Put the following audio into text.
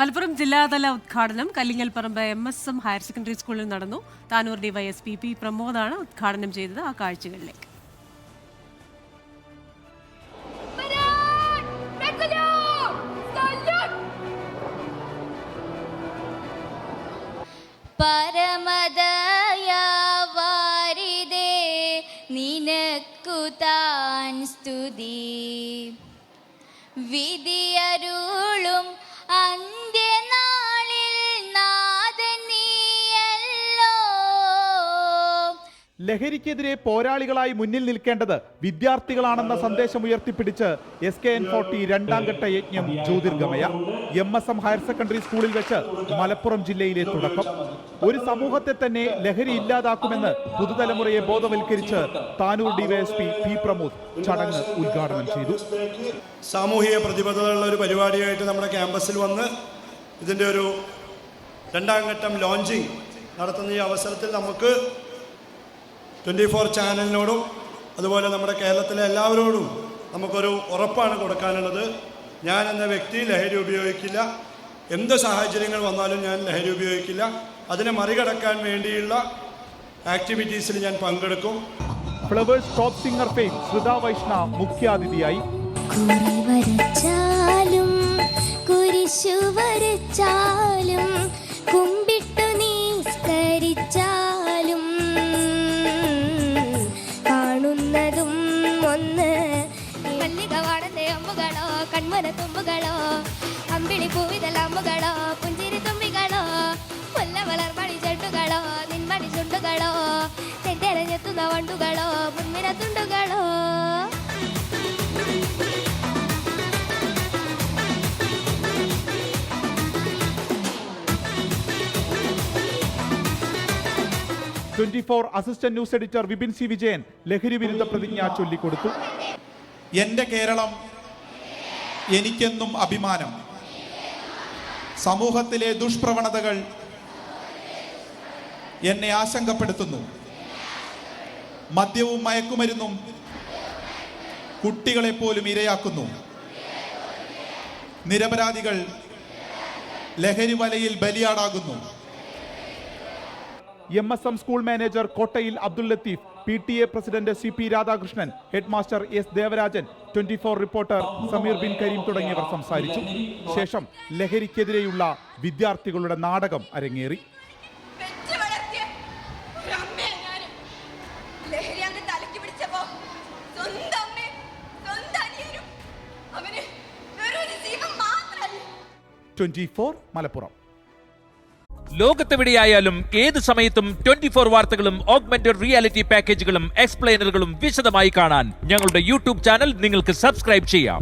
മലപ്പുറം ജില്ലാതല ഉദ്ഘാടനം Kallingalparamba MSM higher secondary സ്കൂളിൽ നടന്നു. താനൂർ ഡിവൈഎസ്പി പി പ്രമോദാണ് ഉദ്ഘാടനം ചെയ്തത്. ആ കാഴ്ചകളിലേക്ക്. പരമദയാവാരിദേ നിനക്കു താൻ സ്തുതി വിധിയരുളും അന്ത്യനാളിൽ നാഥൻ നീയല്ലോ. ലഹരിക്കെതിരെ പോരാളികളായി മുന്നിൽ നിൽക്കേണ്ടത് വിദ്യാർത്ഥികളാണെന്ന സന്ദേശം ഉയർത്തിപ്പിടിച്ച് SKN40 രണ്ടാം ഘട്ട യജ്ഞം ജ്യോതിർഗമയ MSM ഹയർ സെക്കൻഡറി സ്കൂളിൽ വെച്ച് മലപ്പുറം ജില്ലയിലെ തുടക്കം. ഒരു സമൂഹത്തെ തന്നെ ലഹരി ഇല്ലാതാക്കുമെന്ന് പുതുതലമുറയെ ബോധവൽക്കരിച്ച് താനൂർ ഡിവൈഎസ്പി പി പ്രമോദ് ചടങ്ങ് ഉദ്ഘാടനം ചെയ്തു. സാമൂഹിക പ്രതിബദ്ധതയുള്ള ഒരു പരിപാടിയായിട്ട് നമ്മുടെ ക്യാമ്പസിൽ വന്ന് ഇതിൻ്റെ ഒരു രണ്ടാം ഘട്ടം ലോഞ്ചിങ് നടത്തുന്ന ഈ അവസരത്തിൽ നമുക്ക് 24 ചാനലിനോടും അതുപോലെ നമ്മുടെ കേരളത്തിലെ എല്ലാവരോടും നമുക്കൊരു ഉറപ്പാണ് കൊടുക്കാനുള്ളത്. ഞാൻ എന്ന വ്യക്തി ലഹരി ഉപയോഗിക്കില്ല. എന്ത് സാഹചര്യങ്ങൾ വന്നാലും ഞാൻ ലഹരി ഉപയോഗിക്കില്ല. അതിനെ മറികടക്കാൻ വേണ്ടിയുള്ള ആക്ടിവിറ്റീസിൽ ഞാൻ പങ്കെടുക്കും. Flowers top singer fame Shruta Vaishnav മുഖ്യാതിഥിയായി. കുമ്പിട്ടു നിസ്കരിച്ചാലും കാണുന്നതും ഒന്ന് മല്ലികവാടത്തെ അമ്പുകളോ കൺമന തുമ്പുകളോ അമ്പിളി പൂവിതൽ അമ്പുകളോ പുഞ്ചിരി തുമ്പികളോ മുല്ല വളർമണി ചെണ്ടുകളോ നിന്മണി ചുണ്ടുകളോ തെറ്റെറിഞ്ഞെത്തുന്ന വണ്ടുകളോ മുൻമിന തുണ്ടുകളോ. Assistant news editor Vipin C Vijayan ലഹരി വിരുദ്ധ പ്രതിജ്ഞ ചൊല്ലിക്കൊടുത്തു. എൻ്റെ കേരളം എനിക്കെന്നും അഭിമാനം. സമൂഹത്തിലെ ദുഷ്പ്രവണതകൾ എന്നെ ആശങ്കപ്പെടുത്തുന്നു. മദ്യവും മയക്കുമരുന്നും കുട്ടികളെ പോലും ഇരയാക്കുന്നു. നിരപരാധികൾ ലഹരി വലയിൽ ബലിയാടാകുന്നു. MSM school manager Kottayil Abdul Latheef, PTA president CP Radhakrishnan, head master S Devarajan, 24 reporter Sameer bin Kareem തുടങ്ങിയവർ സംസാരിച്ചു. ശേഷം ലഹരിക്കെതിരെയുള്ള വിദ്യാർത്ഥികളുടെ നാടകം അരങ്ങേറി. മലപ്പുറം. ലോകത്തെവിടെയായാലും ഏത് സമയത്തും 24 വാർത്തകളും ഓഗ്മെന്റഡ് റിയാലിറ്റി പാക്കേജുകളും എക്സ്പ്ലെയിനറുകളും വിശദമായി കാണാൻ ഞങ്ങളുടെ YouTube ചാനൽ നിങ്ങൾക്ക് സബ്സ്ക്രൈബ് ചെയ്യാം.